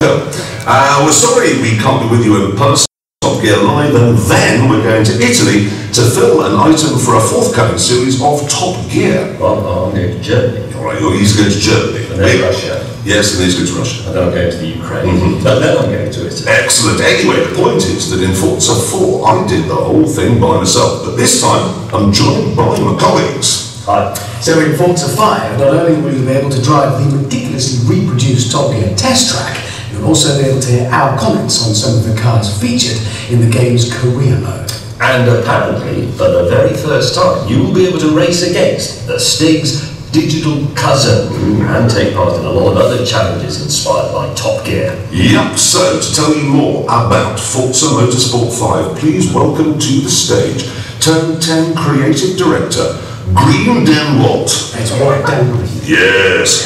We're sorry we can't be with you in person, Top Gear Live, and then we're going to Italy to film an item for a forthcoming series of Top Gear. Well, I'm going to Germany. Alright, he's going to Germany. And then Russia. Yes, and he's going to Russia. And then I'm going to the Ukraine. But then I'm going to Italy. Excellent. Anyway, the point is that in Forza 4, I did the whole thing by myself, but this time, I'm joined by my colleagues. Hi. So in Forza 5, not only will you be able to drive the ridiculously reproduced Top Gear test track, you'll also be able to hear our comments on some of the cars featured in the game's career mode. And apparently, for the very first time, you will be able to race against the Stig's digital cousin and take part in a lot of other challenges inspired by Top Gear. Yep, so to tell you more about Forza Motorsport 5, please welcome to the stage Turn 10 Creative Director, Greenwalt. It's right down green. Yes.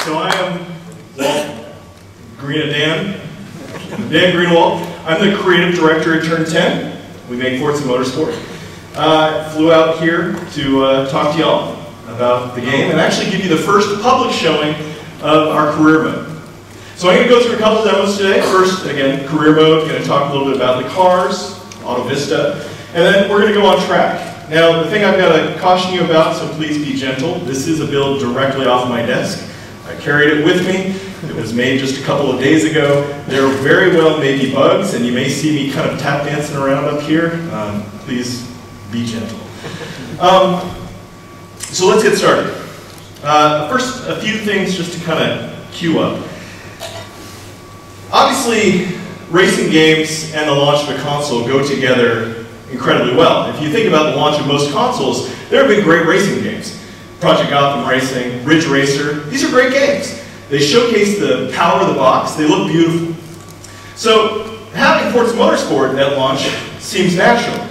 So I am Dan Greenwalt. I'm the creative director at Turn 10. We make Forza Motorsport. Flew out here to talk to y'all about the game and actually give you the first public showing of our career mode. So I'm going to go through a couple demos today. First, again, career mode, going to talk a little bit about the cars, Auto Vista, and then we're going to go on track. Now, the thing I've got to caution you about, so please be gentle, this is a build directly off my desk. I carried it with me. It was made just a couple of days ago. There very well may be bugs, and you may see me kind of tap dancing around up here. Please be gentle. So let's get started. First, a few things just to kind of cue up. Obviously, racing games and the launch of a console go together incredibly well. If you think about the launch of most consoles, there have been great racing games. Project Gotham Racing, Ridge Racer, these are great games. They showcase the power of the box, they look beautiful. So having Forza Motorsport at launch seems natural,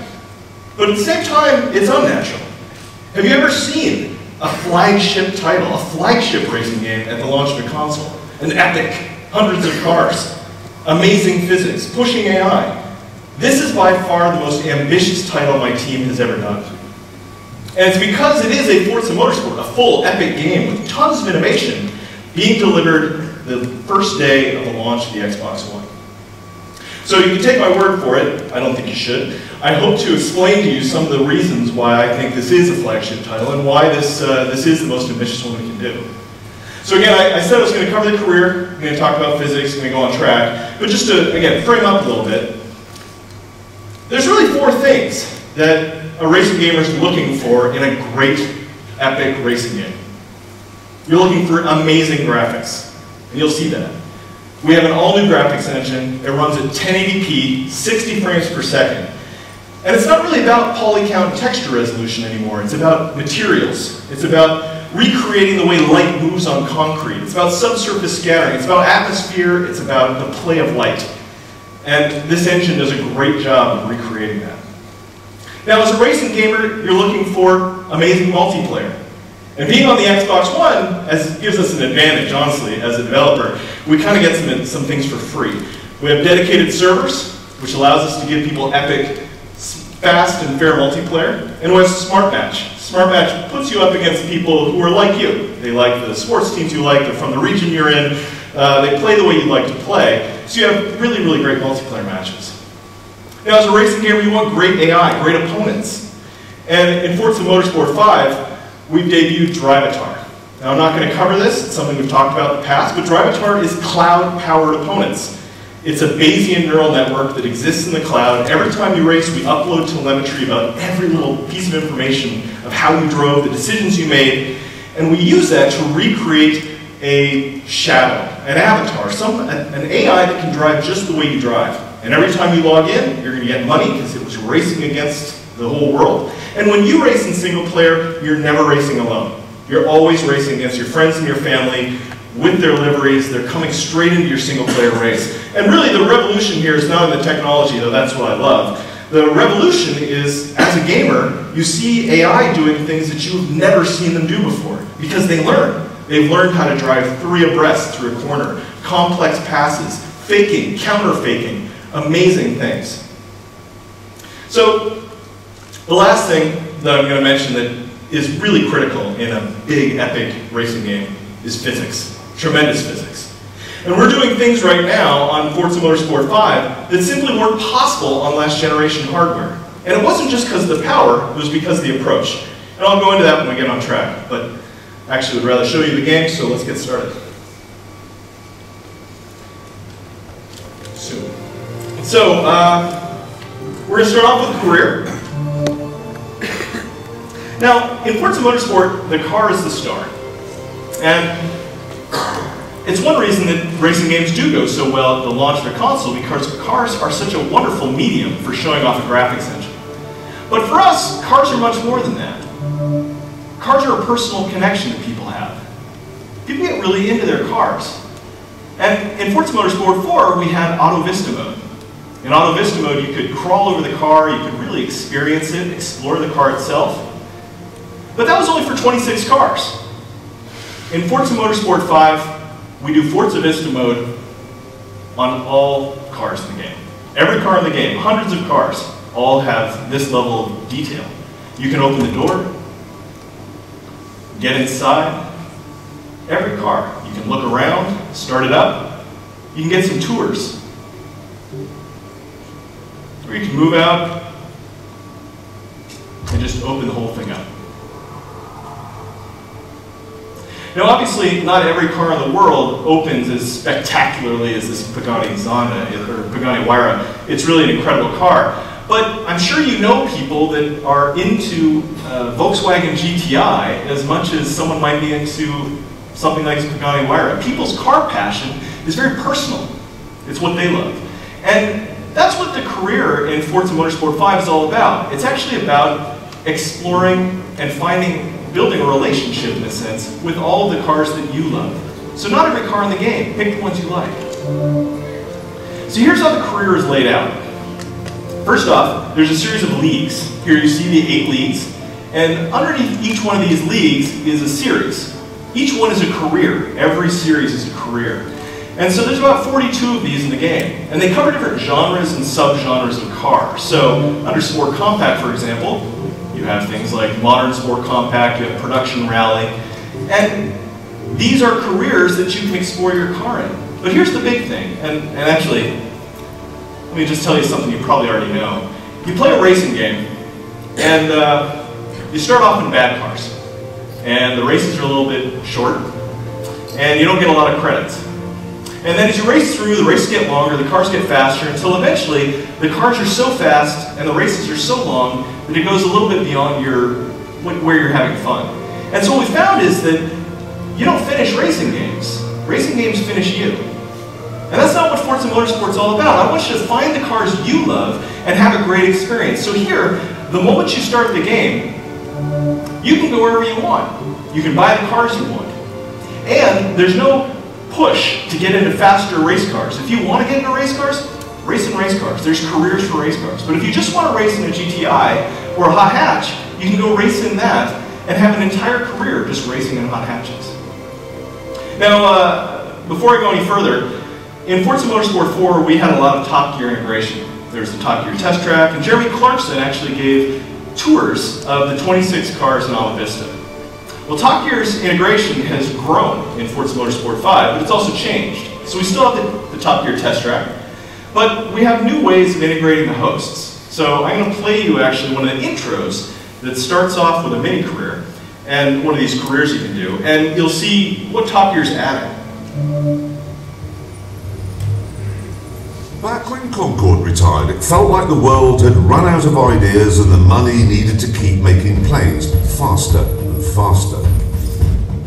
but at the same time, it's unnatural. Have you ever seen a flagship title, a flagship racing game at the launch of a console? An epic, hundreds of cars, amazing physics, pushing AI. This is by far the most ambitious title my team has ever done. And it's because it is a Forza Motorsport, a full epic game with tons of innovation being delivered the first day of the launch of the Xbox One. So you can take my word for it, I don't think you should. I hope to explain to you some of the reasons why I think this is a flagship title and why this is the most ambitious one we can do. So again, I said I was going to cover the career, I'm going to talk about physics, I'm going to go on track, but just to, again, frame up a little bit, there's really four things that a racing gamer is looking for in a great, epic racing game. You're looking for amazing graphics, and you'll see that. We have an all-new graphics engine. It runs at 1080p, 60 frames per second. And it's not really about poly count and texture resolution anymore. It's about materials. It's about recreating the way light moves on concrete. It's about subsurface scattering. It's about atmosphere. It's about the play of light. And this engine does a great job of recreating that. Now, as a racing gamer, you're looking for amazing multiplayer. And being on the Xbox One gives us an advantage, honestly, as a developer. We kind of get some things for free. We have dedicated servers, which allows us to give people epic, fast, and fair multiplayer. And we have Smart Match. Smart Match puts you up against people who are like you. They like the sports teams you like, they're from the region you're in, they play the way you like to play. So you have really, really great multiplayer matches. Now, as a racing gamer, you want great AI, great opponents. And in Forza Motorsport 5, we've debuted Drivatar. Now, I'm not going to cover this, it's something we've talked about in the past, but Drivatar is cloud-powered opponents. It's a Bayesian neural network that exists in the cloud. Every time you race, we upload telemetry about every little piece of information of how you drove, the decisions you made, and we use that to recreate a shadow, an avatar, an AI that can drive just the way you drive. And every time you log in, you're going to get money because it was racing against the whole world. And when you race in single player, you're never racing alone. You're always racing against your friends and your family with their liveries. They're coming straight into your single player race. And really the revolution here is not in the technology, though that's what I love. The revolution is, as a gamer, you see AI doing things that you've never seen them do before because they learn. They've learned how to drive 3 abreast through a corner, complex passes, faking, counter-faking, amazing things. So The last thing that I'm going to mention that is really critical in a big, epic racing game is physics. Tremendous physics. And we're doing things right now on Forza Motorsport 5 that simply weren't possible on last generation hardware. And it wasn't just because of the power, it was because of the approach. And I'll go into that when we get on track, but actually would rather show you the game, so let's get started. So, we're going to start off with a career. Now, in Forza Motorsport, the car is the star. And it's one reason that racing games do go so well at the launch of a console, because cars are such a wonderful medium for showing off a graphics engine. But for us, cars are much more than that. Cars are a personal connection that people have. People get really into their cars. And in Forza Motorsport 4, we had Auto Vista mode. In Auto Vista mode, you could crawl over the car, you could really experience it, explore the car itself. But that was only for 26 cars. In Forza Motorsport 5, we do Forza Vista mode on all cars in the game. Every car in the game, hundreds of cars, all have this level of detail. You can open the door, get inside. Every car, you can look around, start it up. You can get some tours. Or you can move out and just open the whole thing up. Now obviously, not every car in the world opens as spectacularly as this Pagani Zonda or Pagani Huayra. It's really an incredible car. But I'm sure you know people that are into Volkswagen GTI as much as someone might be into something like Pagani Huayra. People's car passion is very personal. It's what they love. And that's what the career in Forza Motorsport 5 is all about. It's actually about exploring and building a relationship, in a sense, with all of the cars that you love. So not every car in the game, pick the ones you like. So here's how the career is laid out. First off, there's a series of leagues. Here you see the 8 leagues, and underneath each one of these leagues is a series. Each one is a career. Every series is a career. And so there's about 42 of these in the game, and they cover different genres and subgenres of cars. So under Sport Compact, for example, you have things like Modern Sport Compact, you have Production Rally, and these are careers that you can explore your car in. But here's the big thing, and actually, let me just tell you something you probably already know. You play a racing game, and you start off in bad cars, and the races are a little bit short, and you don't get a lot of credits. And then as you race through, the races get longer, the cars get faster, until eventually the cars are so fast and the races are so long that it goes a little bit beyond where you're having fun. And so what we found is that you don't finish racing games. Racing games finish you. And that's not what Forza Motorsport's all about. I want you to find the cars you love and have a great experience. So here, the moment you start the game, you can go wherever you want. You can buy the cars you want. And there's no push to get into faster race cars. If you want to get into race cars, race in race cars. There's careers for race cars. But if you just want to race in a GTI or a hot hatch, you can go race in that and have an entire career just racing in hot hatches. Now, before I go any further, in Forza Motorsport 4, we had a lot of Top Gear integration. There's the Top Gear test track, and Jeremy Clarkson actually gave tours of the 26 cars in Alta Vista. Well, Top Gear's integration has grown in Forza Motorsport 5, but it's also changed. So we still have the Top Gear test track, but we have new ways of integrating the hosts. So I'm going to play you actually one of the intros that starts off with a mini career, and one of these careers you can do, and you'll see what Top Gear's adding. Back when Concorde retired, it felt like the world had run out of ideas and the money needed to keep making planes faster and faster.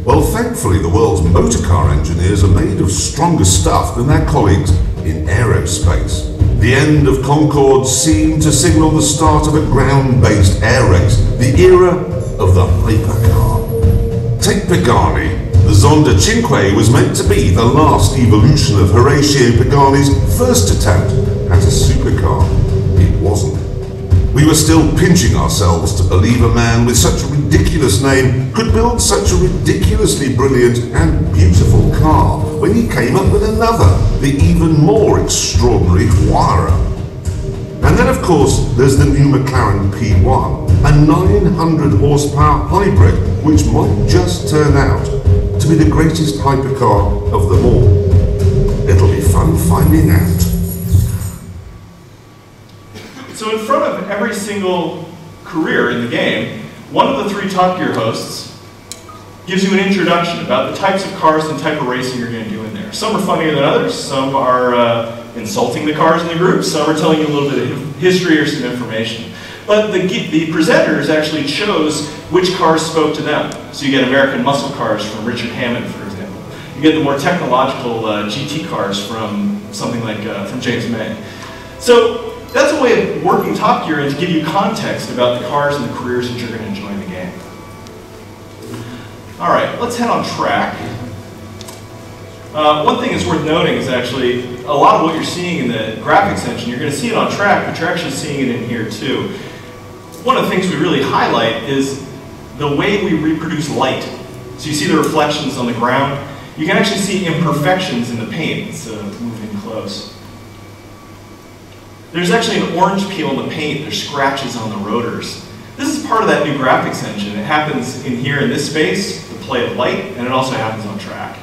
Well, thankfully, the world's motor car engineers are made of stronger stuff than their colleagues in aerospace. The end of Concorde seemed to signal the start of a ground-based air race, the era of the hypercar. Take Pagani. The Zonda Cinque was meant to be the last evolution of Horacio Pagani's first attempt at a supercar. It wasn't. We were still pinching ourselves to believe a man with such a ridiculous name could build such a ridiculously brilliant and beautiful car when he came up with another, the even more extraordinary Huayra. And then, of course, there's the new McLaren P1, a 900 horsepower hybrid, which might just turn out to be the greatest hypercar of them all. It'll be fun finding out. So in front of every single career in the game, one of the 3 Top Gear hosts gives you an introduction about the types of cars and type of racing you're going to do in there. Some are funnier than others, some are insulting the cars in the group, some are telling you a little bit of history or some information. But the presenters actually chose which cars spoke to them. So you get American muscle cars from Richard Hammond, for example. You get the more technological GT cars from something like from James May. So that's a way of working Top Gear and to give you context about the cars and the careers that you're going to enjoy in the game. All right, let's head on track. One thing that's worth noting is actually a lot of what you're seeing in the graphics engine, you're going to see it on track, but you're actually seeing it in here too. One of the things we really highlight is the way we reproduce light. So you see the reflections on the ground. You can actually see imperfections in the paint. Let's move in close. There's actually an orange peel in the paint. There's scratches on the rotors. This is part of that new graphics engine. It happens in here in this space, the play of light, and it also happens on track.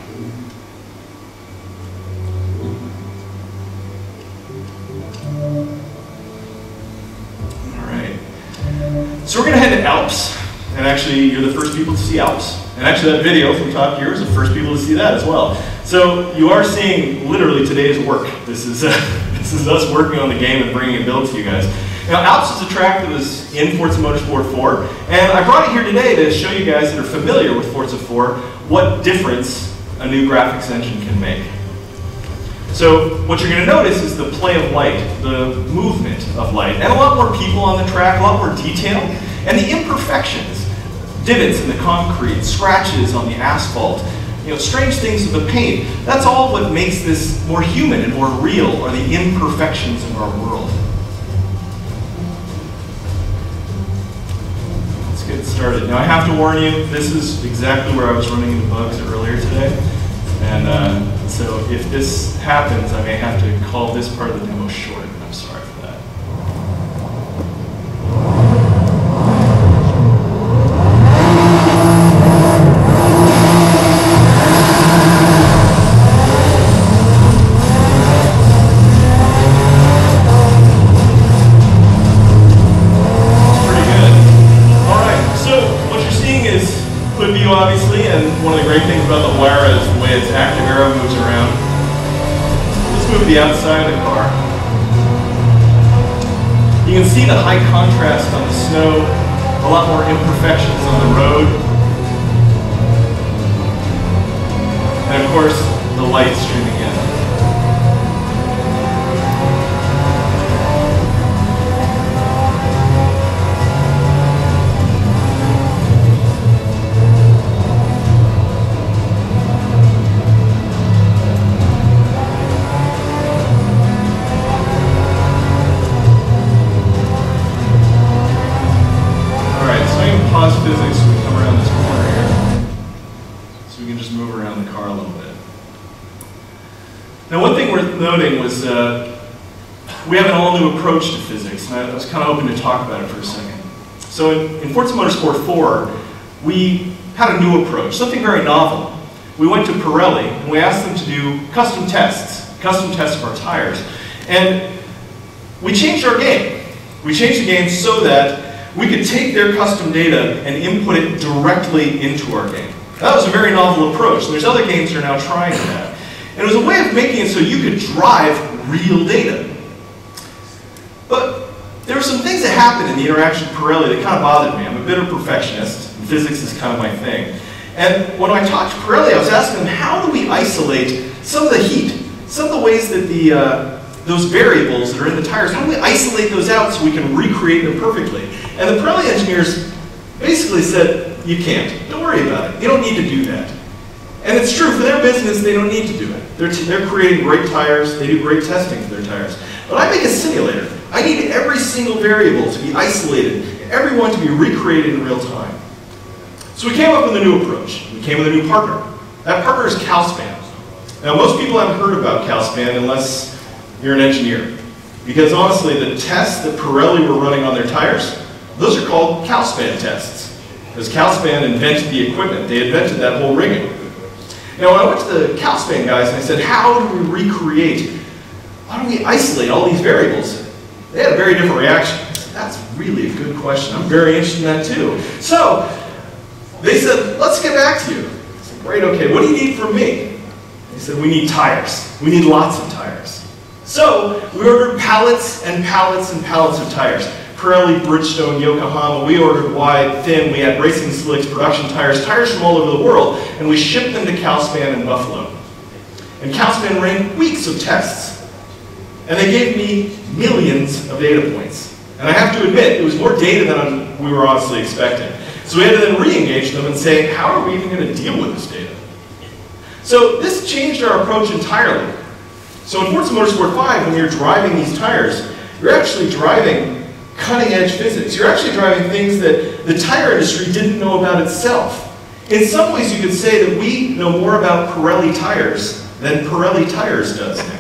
All right. So we're going to head to Alps, and actually you're the first people to see Alps. And actually that video from Top Gear is the first people to see that as well. So you are seeing literally today's work. This is us working on the game and bringing a build to you guys. Now, Alps is a track that was in Forza Motorsport 4, and I brought it here today to show you guys that are familiar with Forza 4 what difference a new graphics engine can make. So what you're going to notice is the play of light, the movement of light, and a lot more people on the track, a lot more detail, and the imperfections, divots in the concrete, scratches on the asphalt, strange things with the paint. That's all what makes this more human and more real, are the imperfections of our world. Let's get started. Now I have to warn you, this is exactly where I was running into bugs earlier today. And so if this happens, I may have to call this part of the demo short. I'm sorry for that. Obviously, and one of the great things about the Huayra is the way its active arrow moves around. Let's move to the outside of the car. You can see the high contrast on the snow, a lot more imperfections on the road, and of course, the light streaming in. Physics, we come around this corner here, so we can just move around the car a little bit. Now, one thing worth noting was we have an all-new approach to physics, and I was kind of hoping to talk about it for a second. So in Forza Motorsport 4, we had a new approach, something very novel. We went to Pirelli, and we asked them to do custom tests of our tires. And we changed our game. We changed the game so that we could take their custom data and input it directly into our game. That was a very novel approach, and there's other games that are now trying that. And it was a way of making it so you could drive real data. But there were some things that happened in the interaction with Pirelli that kind of bothered me. I'm a bit of a perfectionist, and physics is kind of my thing. And when I talked to Pirelli, I was asking them, how do we isolate some of the heat, some of the ways that those variables that are in the tires, how do we isolate those out so we can recreate them perfectly? And the Pirelli engineers basically said, you can't. Don't worry about it. You don't need to do that. And it's true, for their business, they don't need to do it. They're creating great tires. They do great testing for their tires. But I make a simulator. I need every single variable to be isolated, every one to be recreated in real time. So we came up with a new approach. We came with a new partner. That partner is Calspan. Now, most people haven't heard about Calspan unless you're an engineer. Because honestly, the tests that Pirelli were running on their tires, those are called Calspan tests. Because Calspan invented the equipment. They invented that whole rigging. Now, when I went to the Calspan guys and I said, how do we recreate, how do we isolate all these variables? They had a very different reaction. I said, that's really a good question. I'm very interested in that too. So, they said, let's get back to you. I said, great, okay, what do you need from me? They said, we need tires. We need lots of tires. So, we ordered pallets and pallets and pallets of tires. Pirelli, Bridgestone, Yokohama, we ordered wide, thin, we had racing slicks, production tires, tires from all over the world, and we shipped them to Calspan in Buffalo. And Calspan ran weeks of tests. And they gave me millions of data points. And I have to admit, it was more data than we were honestly expecting. So we had to then re-engage them and say, how are we even going to deal with this data? So this changed our approach entirely. So in Forza Motorsport 5, when you're driving these tires, you're actually driving cutting-edge physics. You're actually driving things that the tire industry didn't know about itself. In some ways, you could say that we know more about Pirelli tires than Pirelli tires does now.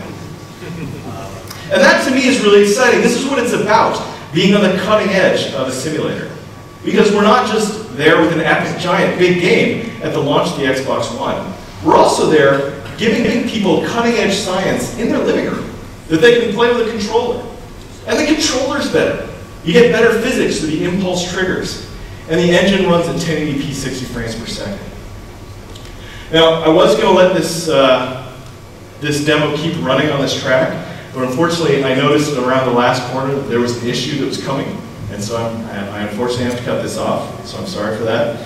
And that, to me, is really exciting. This is what it's about, being on the cutting edge of a simulator. Because we're not just there with an epic, giant, big game at the launch of the Xbox One. We're also there giving people cutting-edge science in their living room that they can play with a controller. And the controller's better. You get better physics through the impulse triggers. And the engine runs at 1080p 60 frames per second. Now, I was going to let this demo keep running on this track, but unfortunately I noticed around the last corner that there was an issue that was coming. And so I unfortunately have to cut this off, so I'm sorry for that.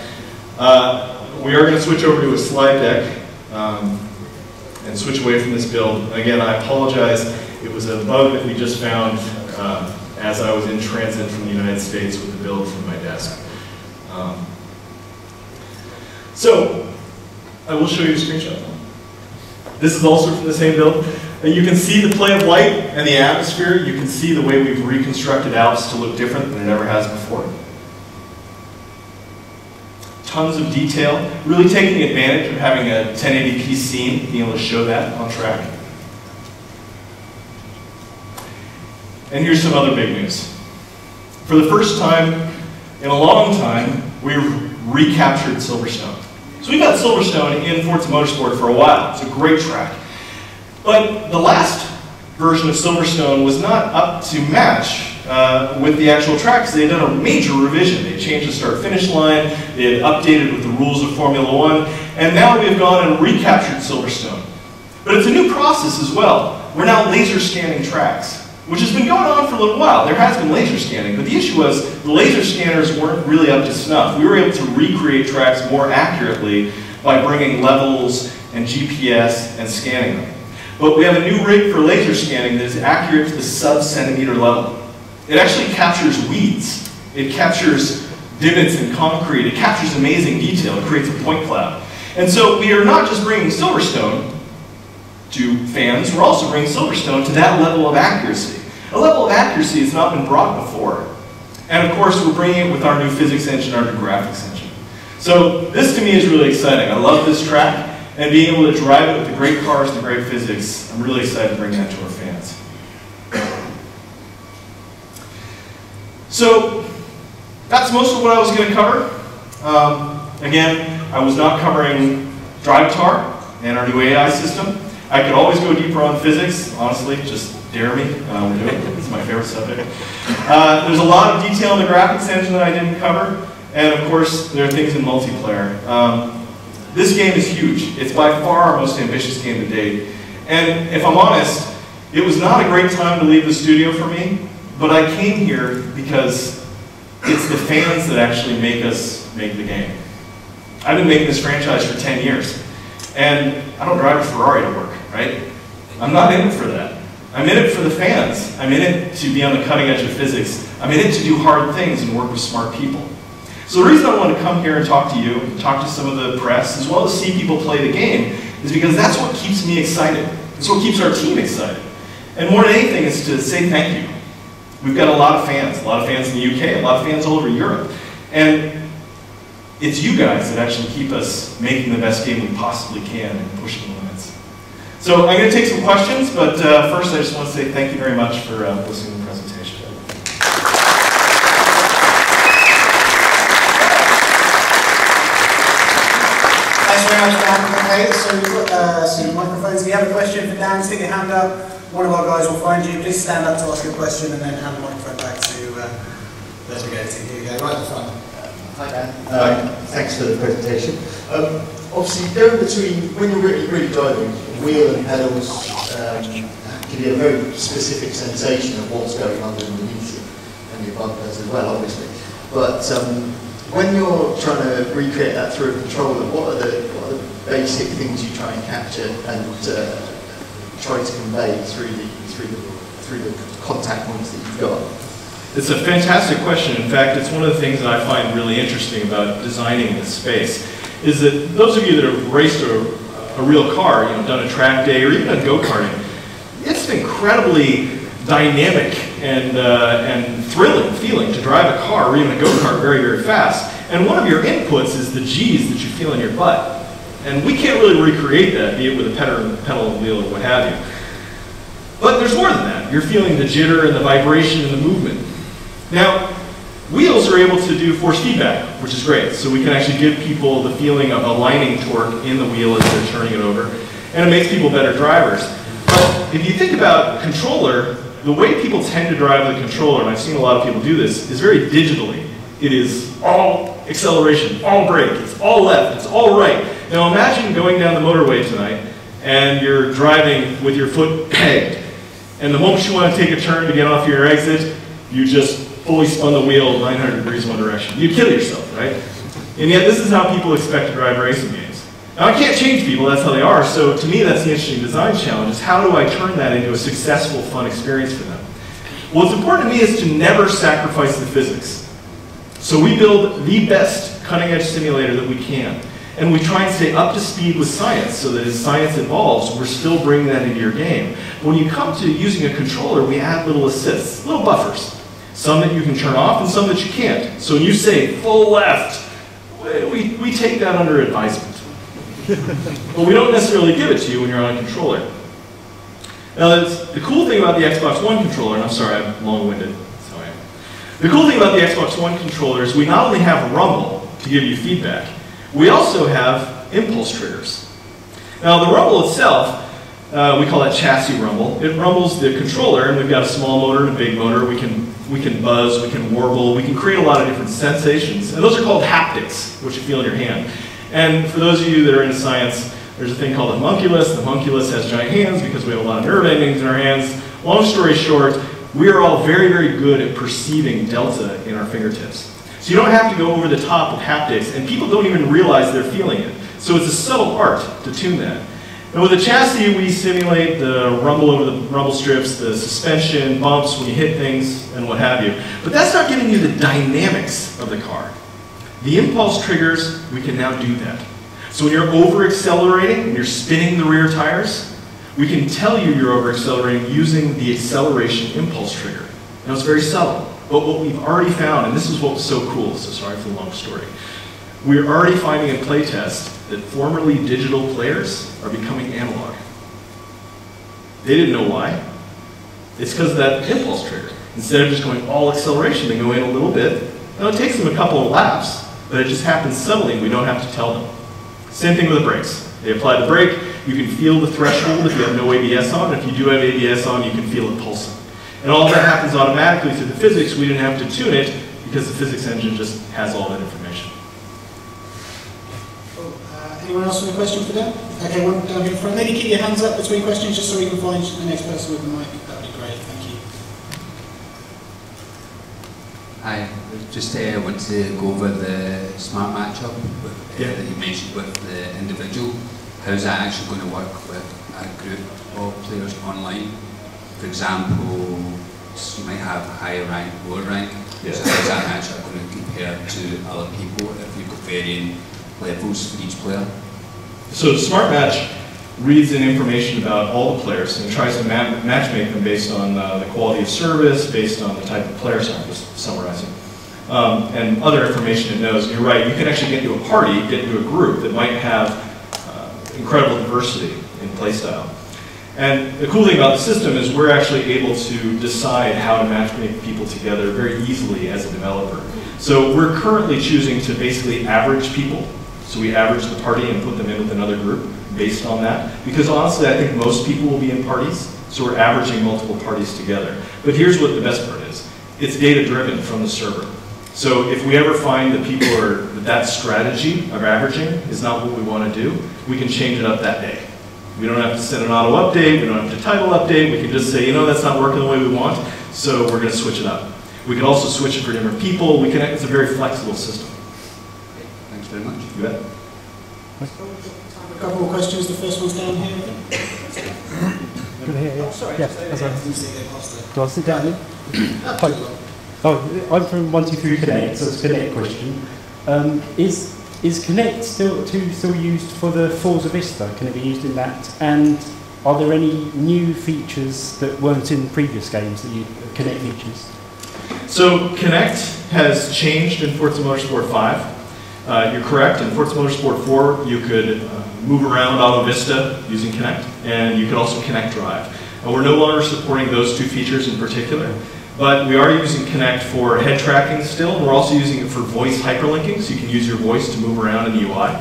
We are going to switch over to a slide deck and switch away from this build. And again, I apologize. It was a bug that we just found as I was in transit from the United States with the build from my desk. So, I will show you a screenshot. This is also from the same build. And you can see the play of light and the atmosphere. You can see the way we've reconstructed Alps to look different than it ever has before. Tons of detail, really taking advantage of having a 1080p scene, being able to show that on track. And here's some other big news. For the first time in a long time, we recaptured Silverstone. So we've had Silverstone in Forza Motorsport for a while. It's a great track. But the last version of Silverstone was not up to match with the actual track, because they had done a major revision. They changed the start-finish line, they had updated with the rules of Formula One, and now we've gone and recaptured Silverstone. But it's a new process as well. We're now laser scanning tracks, which has been going on for a little while. There has been laser scanning, but the issue was the laser scanners weren't really up to snuff. We were able to recreate tracks more accurately by bringing levels and GPS and scanning them. But we have a new rig for laser scanning that is accurate to the sub-centimeter level. It actually captures weeds. It captures divots in concrete. It captures amazing detail. It creates a point cloud. And so we are not just bringing Silverstone to fans, we're also bringing Silverstone to that level of accuracy. A level of accuracy has not been brought before. And of course, we're bringing it with our new physics engine, our new graphics engine. So this to me is really exciting. I love this track, and being able to drive it with the great cars and the great physics, I'm really excited to bring that to our fans. So that's most of what I was going to cover. Again, I was not covering DriveTar and our new AI system. I could always go deeper on physics, honestly, just dare me. We'll do it. It's my favorite subject. There's a lot of detail in the graphics engine that I didn't cover, and of course, there are things in multiplayer. This game is huge. It's by far our most ambitious game to date. And if I'm honest, it was not a great time to leave the studio for me, but I came here because it's the fans that actually make us make the game. I've been making this franchise for 10 years, and I don't drive a Ferrari to work, right? I'm not in it for that. I'm in it for the fans. I'm in it to be on the cutting edge of physics. I'm in it to do hard things and work with smart people. So the reason I wanted to come here and talk to you, and talk to some of the press, as well as see people play the game, is because that's what keeps me excited. It's what keeps our team excited. And more than anything is to say thank you. We've got a lot of fans in the UK, a lot of fans all over Europe. And it's you guys that actually keep us making the best game we possibly can and pushing the limits. So I'm going to take some questions, but first I just want to say thank you very much for listening to the presentation. Thanks very much, Dan. Okay, so we've got some microphones. If you have a question for Dan, stick your hand up. One of our guys will find you. Please stand up to ask your question and then hand the microphone back to there we go. Here you go, right at the front. Hi Dan. Thanks for the presentation. Obviously, going between, when you're really driving, wheel and pedals give you a very specific sensation of what's going on underneath you, and your bumpers as well, obviously. But when you're trying to recreate that through a controller, what are the basic things you try and capture and try to convey through the contact points that you've got? It's a fantastic question. In fact, it's one of the things that I find really interesting about designing this space, is that those of you that have raced a real car, done a track day or even done go-karting, it's an incredibly dynamic and thrilling feeling to drive a car or even a go-kart very, very fast. And one of your inputs is the G's that you feel in your butt. And we can't really recreate that, be it with a pedal and wheel or what have you. But there's more than that. You're feeling the jitter and the vibration and the movement. Now, wheels are able to do force feedback, which is great. So we can actually give people the feeling of aligning torque in the wheel as they're turning it over. And it makes people better drivers. But if you think about a controller, the way people tend to drive the controller, and I've seen a lot of people do this, is very digitally. It is all acceleration, all brake, it's all left, it's all right. Now imagine going down the motorway tonight and you're driving with your foot pegged. And the moment you want to take a turn to get off your exit, you just fully spun the wheel 900 degrees one direction. You'd kill yourself, right? And yet this is how people expect to drive racing games. Now I can't change people, that's how they are, so to me that's the interesting design challenge, is how do I turn that into a successful, fun experience for them? What's important to me is to never sacrifice the physics. So we build the best cutting-edge simulator that we can. And we try and stay up to speed with science so that as science evolves, we're still bringing that into your game. But when you come to using a controller, we add little assists, little buffers. Some that you can turn off and some that you can't. So when you say full left, we take that under advisement. But we don't necessarily give it to you when you're on a controller. Now the cool thing about the Xbox One controller, and I'm sorry, I'm long-winded. The cool thing about the Xbox One controller is we not only have rumble to give you feedback, we also have impulse triggers. Now the rumble itself, we call that chassis rumble. It rumbles the controller, and we've got a small motor and a big motor. We can buzz, we can warble, we can create a lot of different sensations, and those are called haptics, which you feel in your hand. And for those of you that are into science, there's a thing called the homunculus. The homunculus has giant hands because we have a lot of nerve endings in our hands. Long story short, we are all very, very good at perceiving delta in our fingertips. So you don't have to go over the top of haptics, and people don't even realize they're feeling it. So it's a subtle art to tune that. And with the chassis, we simulate the rumble over the rumble strips, the suspension, bumps when you hit things, and what have you. But that's not giving you the dynamics of the car. The impulse triggers, we can now do that. So when you're over-accelerating, and you're spinning the rear tires, we can tell you're over-accelerating using the acceleration impulse trigger. Now it's very subtle, but what we've already found, and this is what was so cool, so sorry for the long story, we're already finding in playtests that formerly digital players are becoming analog. They didn't know why. It's because of that impulse trigger. Instead of just going all acceleration, they go in a little bit. Now it takes them a couple of laps, but it just happens subtly, and we don't have to tell them. Same thing with the brakes. They apply the brake, you can feel the threshold if you have no ABS on. If you do have ABS on, you can feel it pulsing. And all that happens automatically through the physics. We didn't have to tune it because the physics engine just has all that information. Cool. Anyone else with a question for Dan? Okay, one down here in front. Maybe keep your hands up between questions just so we can find the next person with the mic. That would be great, thank you. I just want to go over the smart matchup that you mentioned with the individual. How's that actually going to work with a group of players online? For example, you might have higher rank, lower rank. Yes. So how's that actually going to compare to other people if you've got varying levels for each player? So Smart Match reads in information about all the players and tries to matchmake them based on the quality of service, based on the type of player, so I'm just summarizing, and other information it knows. And you're right, you can actually get into a party, get into a group that might have incredible diversity in playstyle. And the cool thing about the system is we're actually able to decide how to matchmake people together very easily as a developer. So we're currently choosing to basically average people. So we average the party and put them in with another group based on that. Because honestly, I think most people will be in parties, so we're averaging multiple parties together. But here's what the best part is. It's data driven from the server. So if we ever find that people are, that strategy of averaging is not what we want to do, we can change it up that day. We don't have to send an auto update, we don't have to title update, we can just say, you know, that's not working the way we want, so we're going to switch it up. We can also switch it for different people. It's a very flexible system. Thanks very much. You bet. A couple more questions. The first one's down here. Good here, yeah. Oh, sorry. Yeah, Just do I sit down then? Oh, I'm from 123 Connect, so it's a Connect question. Is Connect still used for the Forza Vista? Can it be used in that? And are there any new features that weren't in previous games that you Connect features? So Connect has changed in Forza Motorsport 5. You're correct. In Forza Motorsport 4, you could move around Auto Vista using Connect, and you could also Connect Drive. We're no longer supporting those two features in particular, but we are using Connect for head tracking still, and we're also using it for voice hyperlinking, so you can use your voice to move around in the UI.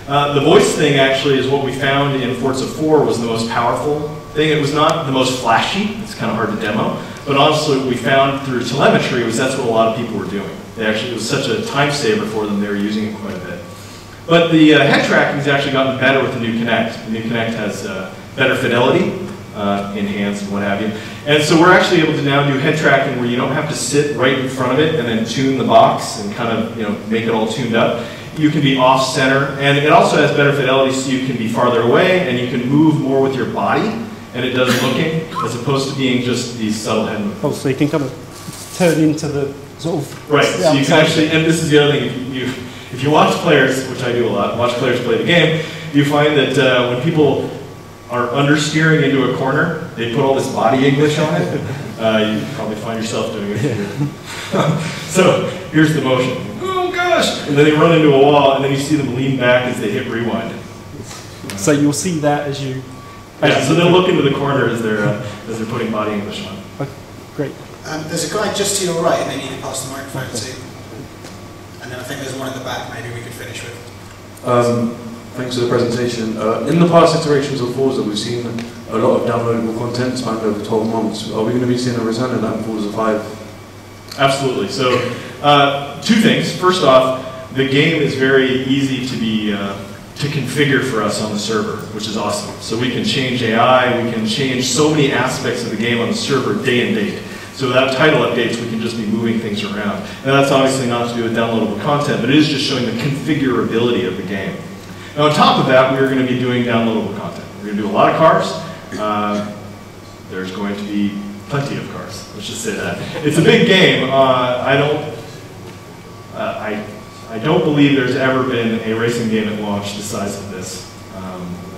The voice thing actually is what we found in Forza 4 was the most powerful thing. It was not the most flashy, it's kind of hard to demo, but honestly what we found through telemetry was that's what a lot of people were doing. It was such a time saver for them, they were using it quite a bit. But the head tracking has actually gotten better with the new Connect. The new Connect has better fidelity, enhanced and what have you. And so we're actually able to now do head tracking where you don't have to sit right in front of it and then tune the box and kind of make it all tuned up. You can be off center, and it also has better fidelity so you can be farther away and you can move more with your body, and it does looking as opposed to being just these subtle head movements. Oh, so you can kind of turn into the sort of... Right, so you can actually, and this is the other thing, if you watch players, which I do a lot, watch players play the game, you find that when people are understeering into a corner, they put all this body English on it. You probably find yourself doing it. So here's the motion. Oh gosh! And then they run into a wall, and then you see them lean back as they hit rewind. So you'll see that as you... Yeah, so they'll look into the corner as they're putting body English on. Okay, great. There's a guy just to your right, and then you can pass the microphone to. And then I think there's one at the back maybe we could finish with. Thanks for the presentation. In the past iterations of Forza, we've seen a lot of downloadable content spanned over 12 months. Are we going to be seeing a return of that in Forza 5? Absolutely. So, two things. First off, the game is very easy to configure for us on the server, which is awesome. So we can change AI, we can change so many aspects of the game on the server day and date. So without title updates, we can just be moving things around. And that's obviously not to do with downloadable content, but it is just showing the configurability of the game. Now on top of that, we're going to be doing downloadable content. We're going to do a lot of cars. There's going to be plenty of cars, let's just say that. It's a big game. I don't believe there's ever been a racing game at launch the size of this.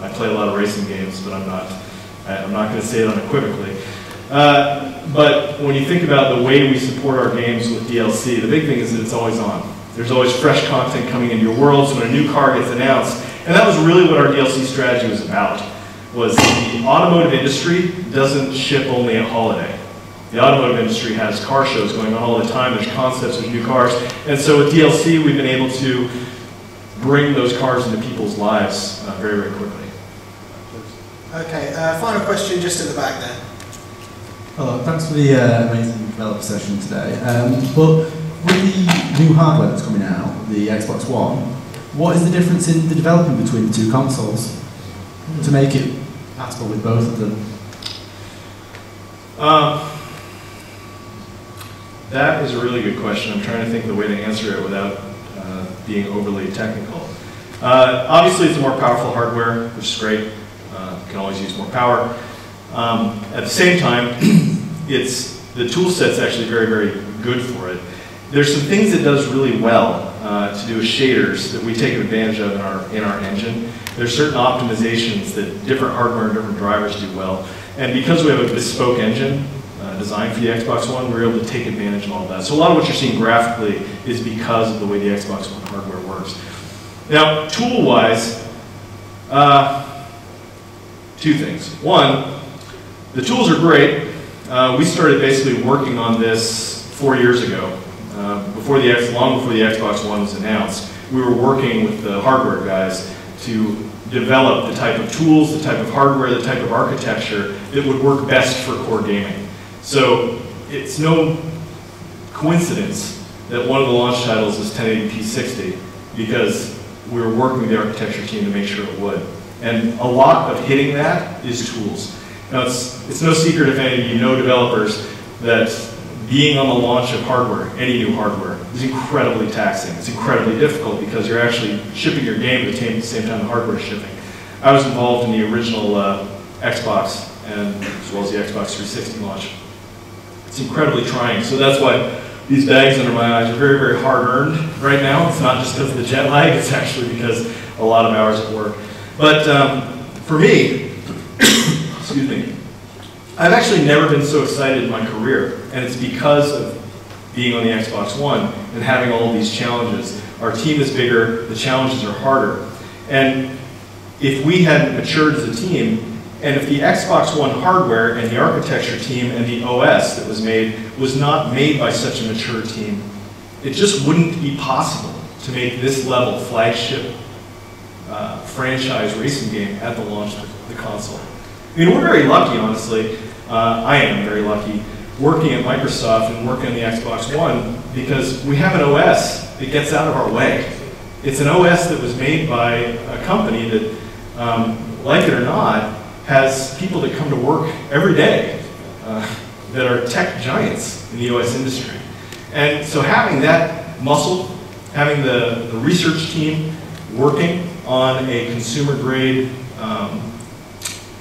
I play a lot of racing games, but I'm not going to say it unequivocally. But when you think about the way we support our games with DLC, the big thing is that it's always on. There's always fresh content coming into your world, so when a new car gets announced, and that was really what our DLC strategy was about, was the automotive industry doesn't ship only at holiday. The automotive industry has car shows going on all the time, there's concepts of new cars, and so with DLC we've been able to bring those cars into people's lives very, very quickly. Okay, final question just at the back there. Hello, thanks for the amazing developer session today. But with the new hardware that's coming out, the Xbox One, what is the difference in the developing between the two consoles to make it compatible with both of them? That is a really good question. I'm trying to think of the way to answer it without being overly technical. Obviously, it's a more powerful hardware, which is great. You can always use more power. At the same time, the tool set's actually very, very good for it. There's some things it does really well to do with shaders that we take advantage of in our engine. There's certain optimizations that different hardware and different drivers do well. And because we have a bespoke engine designed for the Xbox One, we're able to take advantage of all of that. So a lot of what you're seeing graphically is because of the way the Xbox One hardware works. Now, tool-wise, two things. One, The tools are great. We started basically working on this 4 years ago. Long before the Xbox One was announced, we were working with the hardware guys to develop the type of tools, the type of hardware, the type of architecture that would work best for core gaming. So it's no coincidence that one of the launch titles is 1080p 60, because we were working with the architecture team to make sure it would. And a lot of hitting that is tools. Now it's no secret, if any of you know developers, that being on the launch of hardware, any new hardware, is incredibly taxing. It's incredibly difficult because you're actually shipping your game at the same time the hardware is shipping. I was involved in the original Xbox, and as well as the Xbox 360 launch. It's incredibly trying, so that's why these bags under my eyes are very, very hard-earned right now. It's not just because of the jet lag, it's actually because a lot of hours at work. But for me, excuse me, I've actually never been so excited in my career, and it's because of being on the Xbox One and having all of these challenges. Our team is bigger, the challenges are harder. And if we hadn't matured as a team, and if the Xbox One hardware and the architecture team and the OS that was not made by such a mature team, it just wouldn't be possible to make this level flagship franchise racing game at the launch of the console. I mean, we're very lucky, honestly. I am very lucky working at Microsoft and working on the Xbox One, because we have an OS that gets out of our way. It's an OS that was made by a company that, like it or not, has people that come to work every day that are tech giants in the OS industry. And so having that muscle, having the research team working on a consumer-grade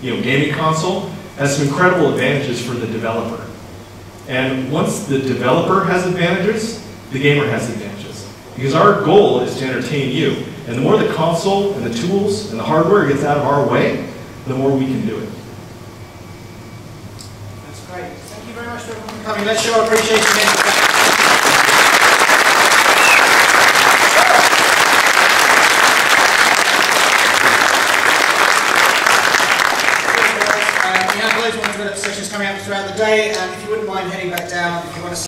gaming console has some incredible advantages for the developer. And once the developer has advantages, the gamer has advantages. Because our goal is to entertain you. And the more the console and the tools and the hardware gets out of our way, the more we can do it. That's great. Thank you very much for everyone for coming. Let's show our appreciation. We have loads more development sessions coming up throughout the day, and if you wouldn't mind heading back down, if you want to